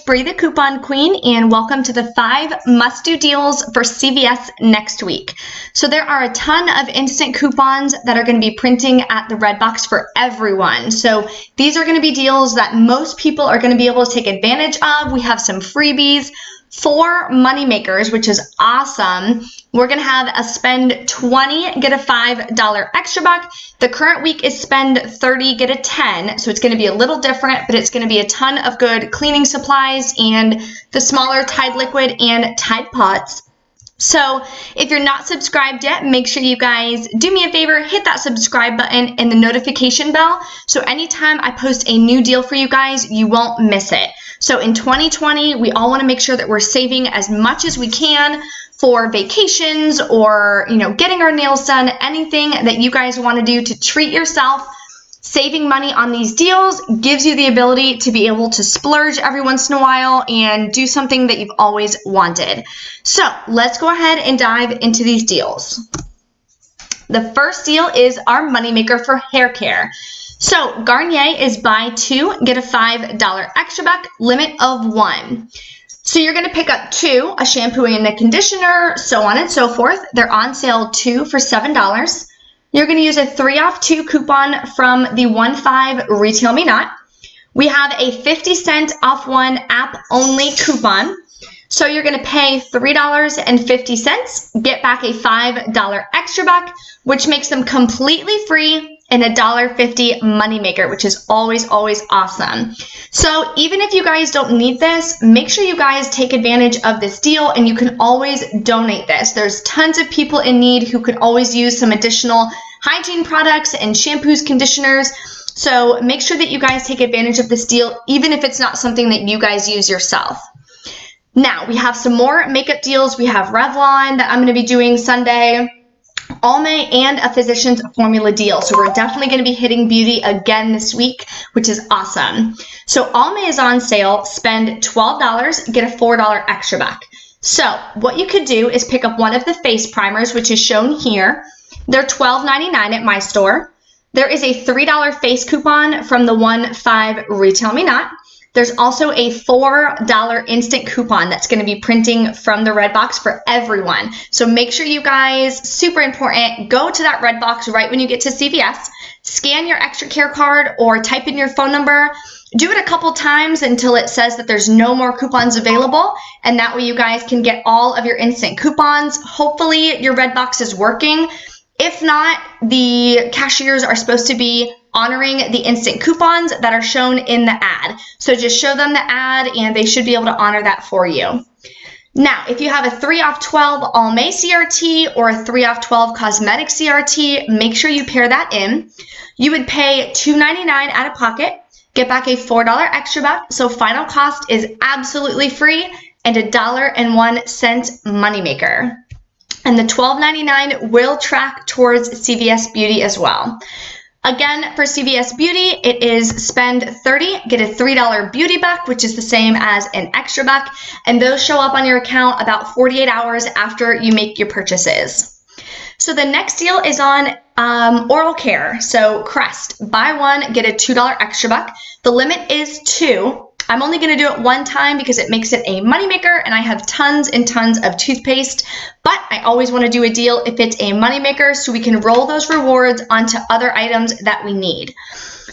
Bree the Coupon Queen, and welcome to the 5 must-do deals for CVS next week. So there are a ton of instant coupons that are going to be printing at the Redbox for everyone. So these are going to be deals that most people are going to be able to take advantage of. We have some freebies. 4 money makers, which is awesome. We're going to have a spend 20, get a $5 extra buck. The current week is spend 30, get a 10. So it's going to be a little different, but it's going to be a ton of good cleaning supplies and the smaller Tide Liquid and Tide Pods. So if you're not subscribed yet, make sure you guys do me a favor, hit that subscribe button and the notification bell. So anytime I post a new deal for you guys, you won't miss it. So in 2020, we all want to make sure that we're saving as much as we can for vacations or, getting our nails done, anything that you guys want to do to treat yourself. Saving money on these deals gives you the ability to be able to splurge every once in a while and do something that you've always wanted. So let's go ahead and dive into these deals. The first deal is our moneymaker for hair care. So Garnier is buy 2, get a $5 extra buck, limit of 1. So you're going to pick up 2, a shampoo and a conditioner, so on and so forth. They're on sale 2 for $7. You're going to use a 3 off 2 coupon from the 1.5 Retail Me Not. We have a 50-cent off 1 app only coupon. So you're going to pay $3.50, get back a $5 extra buck, which makes them completely free, and a $1.50 moneymaker, which is always, always awesome. So even if you guys don't need this, make sure you guys take advantage of this deal, and you can always donate this. There's tons of people in need who could always use some additional hygiene products and shampoos, conditioners. So make sure that you guys take advantage of this deal, even if it's not something that you guys use yourself. Now, we have some more makeup deals. We have Revlon that I'm going to be doing Sunday, Almay, and a Physicians Formula deal. So we're definitely going to be hitting beauty again this week, which is awesome. So Almay is on sale. Spend $12, get a $4 extra buck. So what you could do is pick up one of the face primers, which is shown here. They're $12.99 at my store. There is a $3 face coupon from the 1.5 Retail Me Not. There's also a $4 instant coupon that's going to be printing from the Redbox for everyone. So make sure you guys, super important, go to that Redbox right when you get to CVS, scan your extra care card or type in your phone number. Do it a couple times until it says that there's no more coupons available, and that way you guys can get all of your instant coupons. Hopefully your Redbox is working. If not, the cashiers are supposed to be honoring the instant coupons that are shown in the ad. So just show them the ad and they should be able to honor that for you. Now, if you have a 3 off 12 Almay CRT or a 3 off 12 Cosmetic CRT, make sure you pair that in. You would pay $2.99 out of pocket, get back a $4 extra buck, so final cost is absolutely free, and a $1.01 moneymaker. And the $12.99 will track towards CVS Beauty as well. Again, for CVS Beauty, it is spend 30, get a $3 beauty buck, which is the same as an extra buck, and those show up on your account about 48 hours after you make your purchases. So the next deal is on oral care. So Crest, buy 1, get a $2 extra buck. The limit is 2. I'm only going to do it one time because it makes it a moneymaker, and I have tons and tons of toothpaste, but I always want to do a deal if it's a moneymaker so we can roll those rewards onto other items that we need.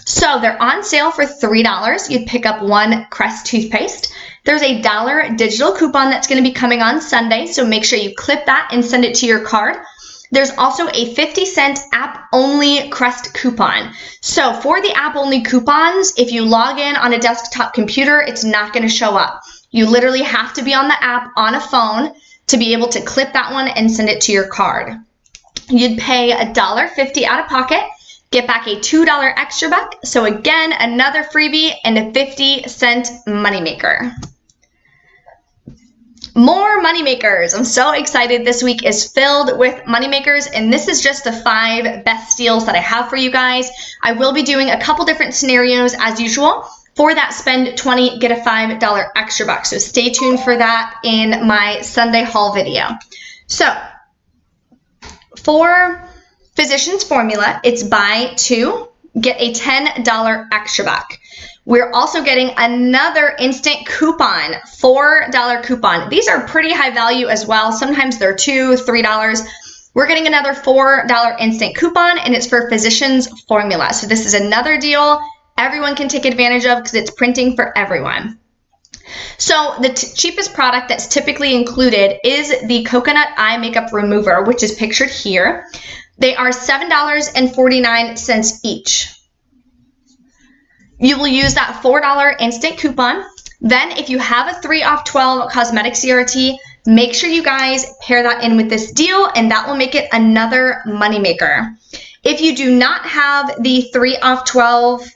So they're on sale for $3. You'd pick up 1 Crest toothpaste. There's a $1 digital coupon that's going to be coming on Sunday, so make sure you clip that and send it to your card. There's also a 50-cent app-only Crest coupon. So for the app-only coupons, if you log in on a desktop computer, it's not going to show up. You literally have to be on the app on a phone to be able to clip that one and send it to your card. You'd pay $1.50 out of pocket, get back a $2 extra buck. So again, another freebie and a 50-cent moneymaker. More moneymakers. I'm so excited. This week is filled with moneymakers, and this is just the 5 best deals that I have for you guys. I will be doing a couple different scenarios as usual for that spend 20, get a $5 extra buck. So stay tuned for that in my Sunday haul video. So for Physicians Formula, it's buy 2, get a $10 extra buck. We're also getting another instant coupon, $4 coupon. These are pretty high value as well. Sometimes they're $2, $3. We're getting another $4 instant coupon, and it's for Physicians Formula. So this is another deal everyone can take advantage of because it's printing for everyone. So the cheapest product that's typically included is the Coconut Eye Makeup Remover, which is pictured here. They are $7.49 each. You will use that $4 instant coupon. Then if you have a 3 off 12 cosmetic CRT, make sure you guys pair that in with this deal, and that will make it another moneymaker. If you do not have the 3 off 12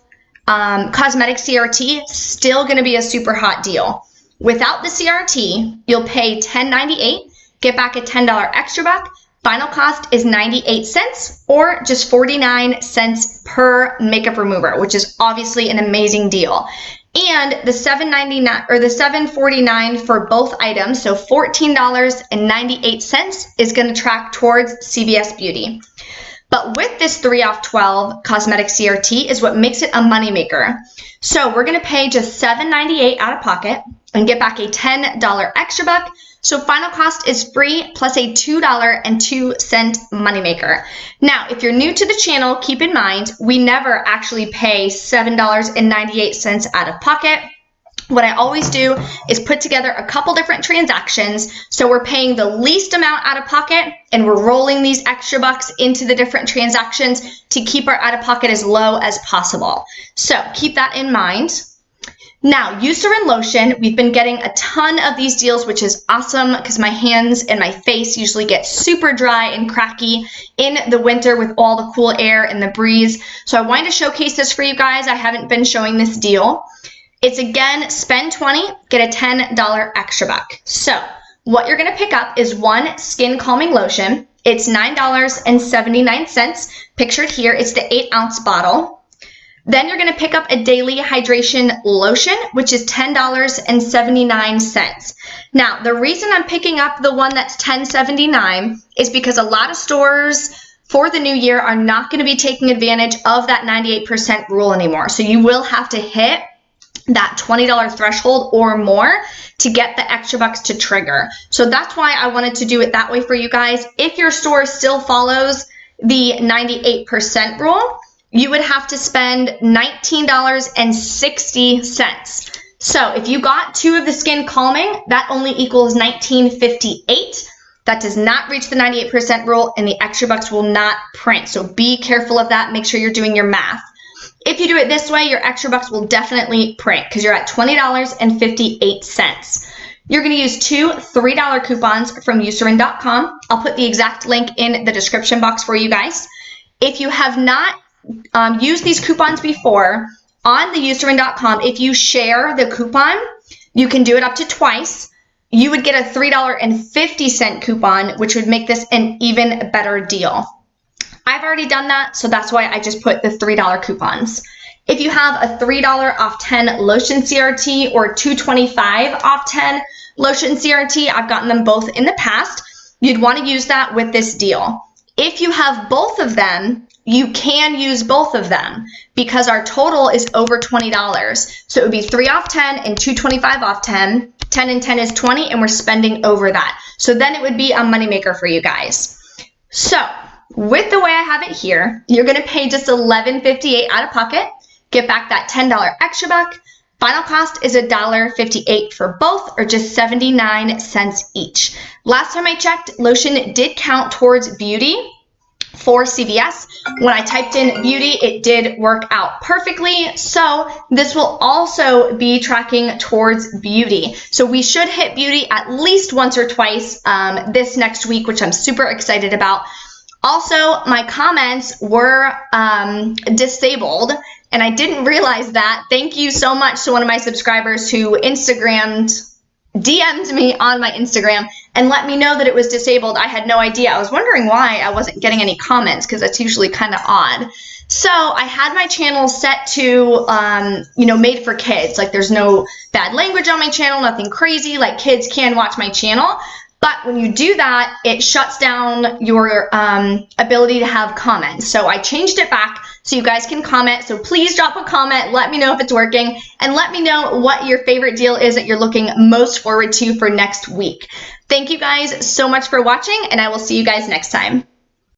cosmetic CRT, still going to be a super hot deal. Without the CRT, you'll pay $10.98, get back a $10 extra buck. Final cost is 98 cents or just 49 cents per makeup remover, which is obviously an amazing deal. And the $7.99 or the $7.49 for both items, so $14.98 is going to track towards CVS Beauty. But with this 3 off 12 cosmetic CRT is what makes it a moneymaker. So we're going to pay just $7.98 out of pocket and get back a $10 extra buck. So final cost is free plus a $2.02 moneymaker. Now, if you're new to the channel, keep in mind, we never actually pay $7.98 out of pocket. What I always do is put together a couple different transactions. So we're paying the least amount out of pocket and we're rolling these extra bucks into the different transactions to keep our out of pocket as low as possible. So keep that in mind. Now, Eucerin lotion, we've been getting a ton of these deals, which is awesome because my hands and my face usually get super dry and cracky in the winter with all the cool air and the breeze. So I wanted to showcase this for you guys. I haven't been showing this deal. It's again, spend $20, get a $10 extra buck. So what you're going to pick up is one skin calming lotion. It's $9.79. Pictured here, it's the 8-ounce bottle. Then you're going to pick up a daily hydration lotion, which is $10.79. Now, the reason I'm picking up the one that's $10.79 is because a lot of stores for the new year are not going to be taking advantage of that 98% rule anymore. So you will have to hit that $20 threshold or more to get the extra bucks to trigger. So that's why I wanted to do it that way for you guys. If your store still follows the 98% rule, you would have to spend $19.60. So if you got 2 of the skin calming, that only equals $19.58. That does not reach the 98% rule, and the extra bucks will not print. So be careful of that. Make sure you're doing your math. If you do it this way, your extra bucks will definitely print because you're at $20.58. You're going to use 2 $3 coupons from Eucerin.com. I'll put the exact link in the description box for you guys. If you have not used these coupons before, on the Eucerin.com, if you share the coupon, you can do it up to twice. You would get a $3.50 coupon, which would make this an even better deal. I've already done that, so that's why I just put the $3 coupons. If you have a $3 off 10 lotion CRT or $2.25 off 10 lotion CRT, I've gotten them both in the past, you'd want to use that with this deal. If you have both of them, you can use both of them because our total is over $20. So it would be 3 off 10 and $2.25 off 10. 10 and 10 is 20, and we're spending over that. So then it would be a moneymaker for you guys. So with the way I have it here, you're going to pay just $11.58 out of pocket, get back that $10 extra buck. Final cost is $1.58 for both, or just 79 cents each. Last time I checked, lotion did count towards beauty for CVS. When I typed in beauty, it did work out perfectly. So this will also be tracking towards beauty. So we should hit beauty at least once or twice this next week, which I'm super excited about. Also, my comments were disabled, and I didn't realize that. Thank you so much to one of my subscribers who DM'd me on my Instagram and let me know that it was disabled. I had no idea. I was wondering why I wasn't getting any comments because that's usually kind of odd. So I had my channel set to, made for kids. Like there's no bad language on my channel, nothing crazy. Like kids can watch my channel. But But when you do that, it shuts down your ability to have comments. So I changed it back so you guys can comment. So please drop a comment. Let me know if it's working, and let me know what your favorite deal is that you're looking most forward to for next week. Thank you guys so much for watching, and I will see you guys next time.